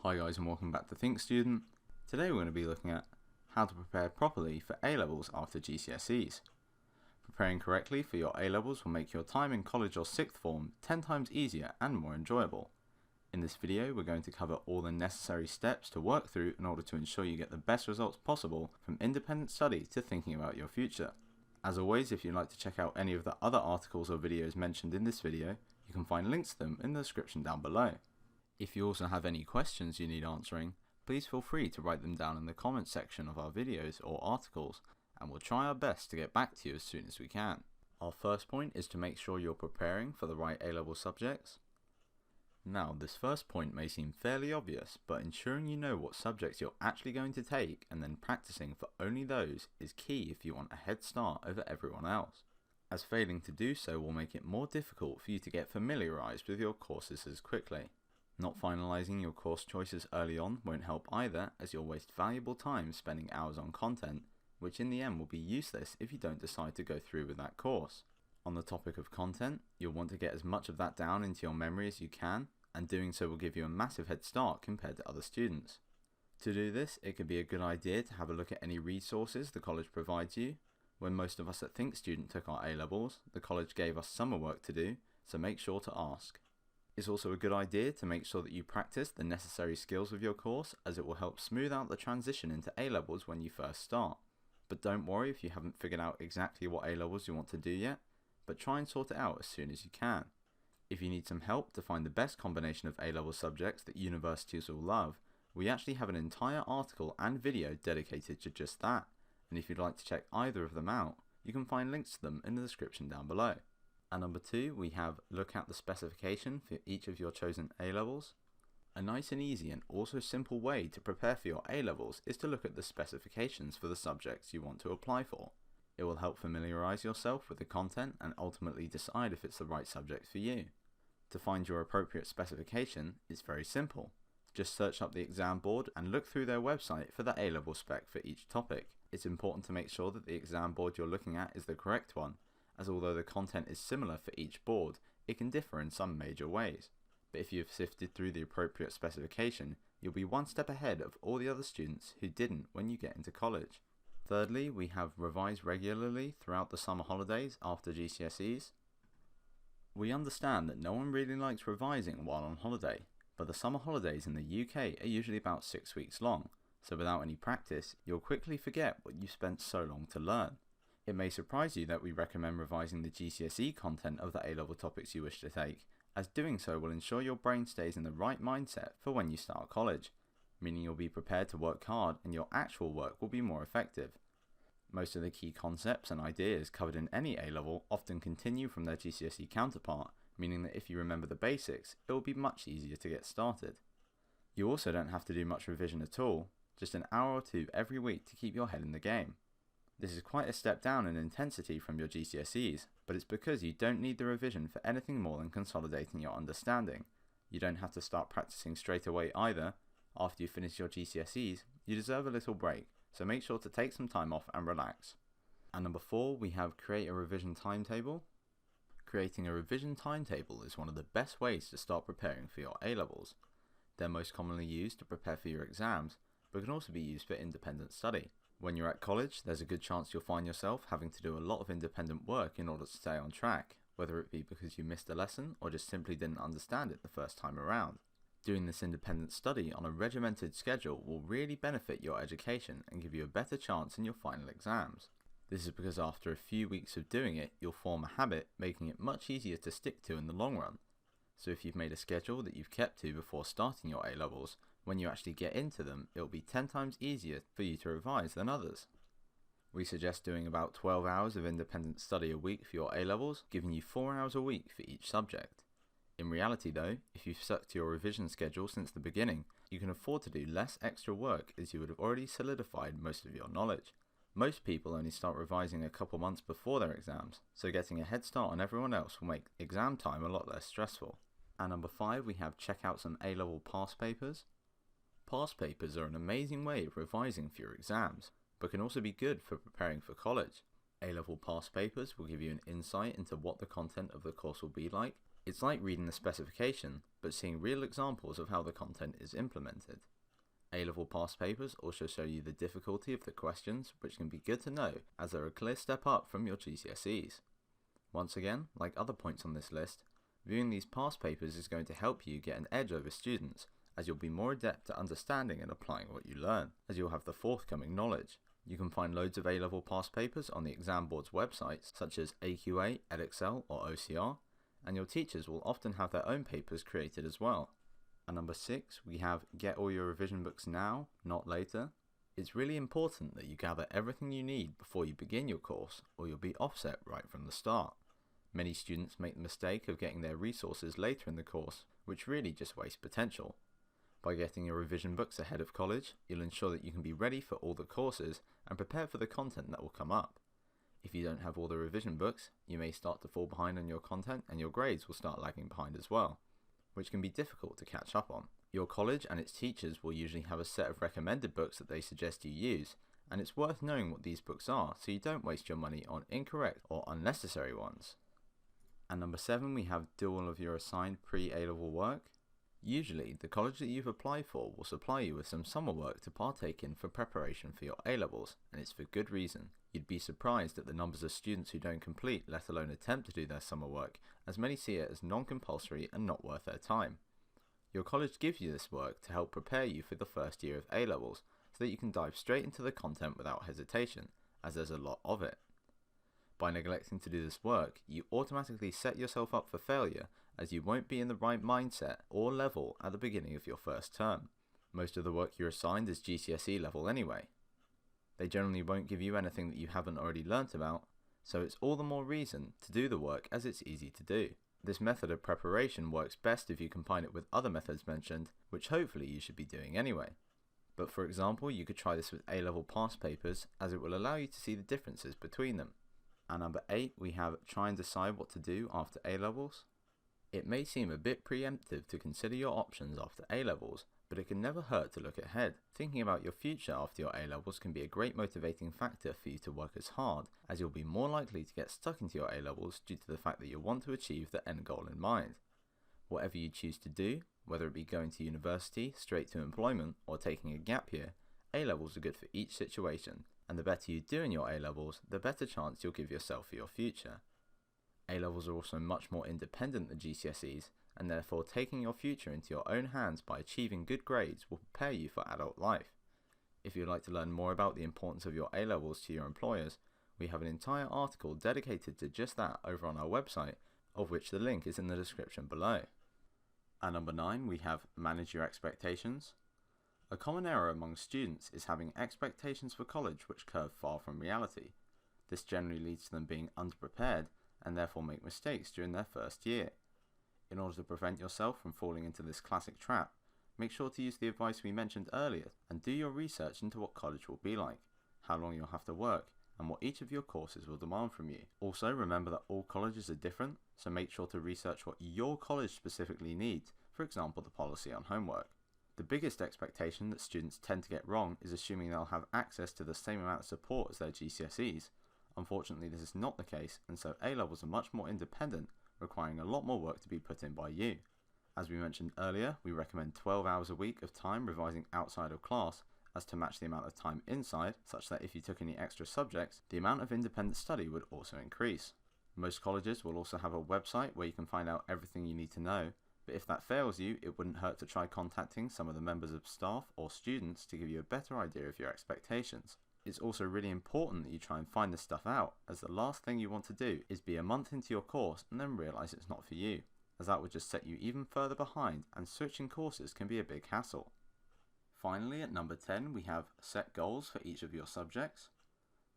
Hi guys and welcome back to Think Student. Today we're going to be looking at how to prepare properly for A-levels after GCSEs. Preparing correctly for your A-levels will make your time in college or sixth form 10 times easier and more enjoyable. In this video we're going to cover all the necessary steps to work through in order to ensure you get the best results possible from independent study to thinking about your future. As always, if you'd like to check out any of the other articles or videos mentioned in this video, you can find links to them in the description down below. If you also have any questions you need answering, please feel free to write them down in the comments section of our videos or articles, and we'll try our best to get back to you as soon as we can. Our first point is to make sure you're preparing for the right A-level subjects. Now, this first point may seem fairly obvious, but ensuring you know what subjects you're actually going to take and then practicing for only those is key if you want a head start over everyone else, as failing to do so will make it more difficult for you to get familiarised with your courses as quickly. Not finalising your course choices early on won't help either, as you'll waste valuable time spending hours on content, which in the end will be useless if you don't decide to go through with that course. On the topic of content, you'll want to get as much of that down into your memory as you can, and doing so will give you a massive head start compared to other students. To do this, it could be a good idea to have a look at any resources the college provides you. When most of us at Think Student took our A-levels, the college gave us summer work to do, so make sure to ask. It's also a good idea to make sure that you practice the necessary skills of your course, as it will help smooth out the transition into A-levels when you first start. But don't worry if you haven't figured out exactly what A-levels you want to do yet, but try and sort it out as soon as you can. If you need some help to find the best combination of A-level subjects that universities will love, we actually have an entire article and video dedicated to just that, and if you'd like to check either of them out, you can find links to them in the description down below. And number 2, we have look at the specification for each of your chosen A-levels. A nice and easy and also simple way to prepare for your A-levels is to look at the specifications for the subjects you want to apply for. It will help familiarise yourself with the content and ultimately decide if it's the right subject for you. To find your appropriate specification, it's very simple. Just search up the exam board and look through their website for the A-level spec for each topic. It's important to make sure that the exam board you're looking at is the correct one, as although the content is similar for each board, it can differ in some major ways. But if you've sifted through the appropriate specification, you'll be one step ahead of all the other students who didn't when you get into college. Thirdly, we have revise regularly throughout the summer holidays after GCSEs. We understand that no one really likes revising while on holiday, but the summer holidays in the UK are usually about 6 weeks long, so without any practice, you'll quickly forget what you spent so long to learn. It may surprise you that we recommend revising the GCSE content of the A-level topics you wish to take, as doing so will ensure your brain stays in the right mindset for when you start college, meaning you'll be prepared to work hard and your actual work will be more effective. Most of the key concepts and ideas covered in any A-level often continue from their GCSE counterpart, meaning that if you remember the basics, it will be much easier to get started. You also don't have to do much revision at all, just an hour or two every week to keep your head in the game. This is quite a step down in intensity from your GCSEs, but it's because you don't need the revision for anything more than consolidating your understanding. You don't have to start practicing straight away either. After you finish your GCSEs, you deserve a little break, so make sure to take some time off and relax. And number 4, we have create a revision timetable. Creating a revision timetable is one of the best ways to start preparing for your A-levels. They're most commonly used to prepare for your exams, but can also be used for independent study. When you're at college, there's a good chance you'll find yourself having to do a lot of independent work in order to stay on track, whether it be because you missed a lesson or just simply didn't understand it the first time around. Doing this independent study on a regimented schedule will really benefit your education and give you a better chance in your final exams. This is because after a few weeks of doing it, you'll form a habit, making it much easier to stick to in the long run. So if you've made a schedule that you've kept to before starting your A-levels, when you actually get into them, it will be 10 times easier for you to revise than others. We suggest doing about 12 hours of independent study a week for your A-levels, giving you 4 hours a week for each subject. In reality though, if you've stuck to your revision schedule since the beginning, you can afford to do less extra work as you would have already solidified most of your knowledge. Most people only start revising a couple months before their exams, so getting a head start on everyone else will make exam time a lot less stressful. And number 5, we have check out some A-level past papers. Past papers are an amazing way of revising for your exams, but can also be good for preparing for college. A-level past papers will give you an insight into what the content of the course will be like, It's like reading the specification, but seeing real examples of how the content is implemented. A-level past papers also show you the difficulty of the questions, which can be good to know as they're a clear step up from your GCSEs. Once again, like other points on this list, viewing these past papers is going to help you get an edge over students, as you'll be more adept at understanding and applying what you learn, as you'll have the forthcoming knowledge. You can find loads of A-level past papers on the exam board's websites, such as AQA, Edexcel or OCR, and your teachers will often have their own papers created as well. And number 6, we have get all your revision books now, not later. It's really important that you gather everything you need before you begin your course, or you'll be offset right from the start. Many students make the mistake of getting their resources later in the course, which really just wastes potential. By getting your revision books ahead of college, you'll ensure that you can be ready for all the courses and prepare for the content that will come up. If you don't have all the revision books, you may start to fall behind on your content and your grades will start lagging behind as well, which can be difficult to catch up on. Your college and its teachers will usually have a set of recommended books that they suggest you use, and it's worth knowing what these books are so you don't waste your money on incorrect or unnecessary ones. And number 7, we have do all of your assigned pre-A-level work. Usually, the college that you've applied for will supply you with some summer work to partake in for preparation for your A-levels, and it's for good reason. You'd be surprised at the numbers of students who don't complete, let alone attempt to do their summer work, as many see it as non-compulsory and not worth their time. Your college gives you this work to help prepare you for the first year of A-levels, so that you can dive straight into the content without hesitation, as there's a lot of it. By neglecting to do this work, you automatically set yourself up for failure, as you won't be in the right mindset or level at the beginning of your first term. Most of the work you're assigned is GCSE level anyway. They generally won't give you anything that you haven't already learnt about, so it's all the more reason to do the work as it's easy to do. This method of preparation works best if you combine it with other methods mentioned, which hopefully you should be doing anyway. But for example, you could try this with A-level past papers, as it will allow you to see the differences between them. And number 8, we have try and decide what to do after A-levels. It may seem a bit preemptive to consider your options after A-levels, but it can never hurt to look ahead. Thinking about your future after your A-levels can be a great motivating factor for you to work as hard, as you'll be more likely to get stuck into your A-levels due to the fact that you want to achieve the end goal in mind. Whatever you choose to do, whether it be going to university, straight to employment, or taking a gap year, A-levels are good for each situation, and the better you do in your A-levels, the better chance you'll give yourself for your future. A-levels are also much more independent than GCSEs, and therefore taking your future into your own hands by achieving good grades will prepare you for adult life. If you'd like to learn more about the importance of your A-levels to your employers, we have an entire article dedicated to just that over on our website, of which the link is in the description below. At number 9, we have manage your expectations. A common error among students is having expectations for college which curve far from reality. This generally leads to them being underprepared and therefore make mistakes during their first year. In order to prevent yourself from falling into this classic trap, make sure to use the advice we mentioned earlier and do your research into what college will be like, how long you'll have to work, and what each of your courses will demand from you. Also, remember that all colleges are different, so make sure to research what your college specifically needs, for example the policy on homework. The biggest expectation that students tend to get wrong is assuming they'll have access to the same amount of support as their GCSEs. Unfortunately, this is not the case, and so A-levels are much more independent, requiring a lot more work to be put in by you. As we mentioned earlier, we recommend 12 hours a week of time revising outside of class, as to match the amount of time inside, such that if you took any extra subjects, the amount of independent study would also increase. Most colleges will also have a website where you can find out everything you need to know, but if that fails you, it wouldn't hurt to try contacting some of the members of staff or students to give you a better idea of your expectations. It's also really important that you try and find this stuff out, as the last thing you want to do is be a month into your course and then realise it's not for you, as that would just set you even further behind, and switching courses can be a big hassle. Finally, at number 10, we have set goals for each of your subjects.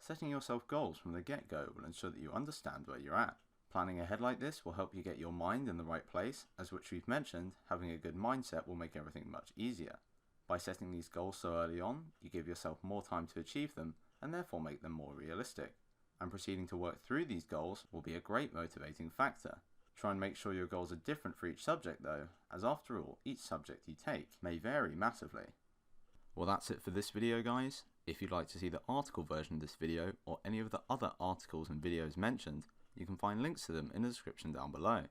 Setting yourself goals from the get-go will ensure that you understand where you're at. Planning ahead like this will help you get your mind in the right place, as which we've mentioned, having a good mindset will make everything much easier. By setting these goals so early on, you give yourself more time to achieve them, and therefore make them more realistic. And proceeding to work through these goals will be a great motivating factor. Try and make sure your goals are different for each subject though, as after all, each subject you take may vary massively. Well, that's it for this video, guys. If you'd like to see the article version of this video, or any of the other articles and videos mentioned, you can find links to them in the description down below.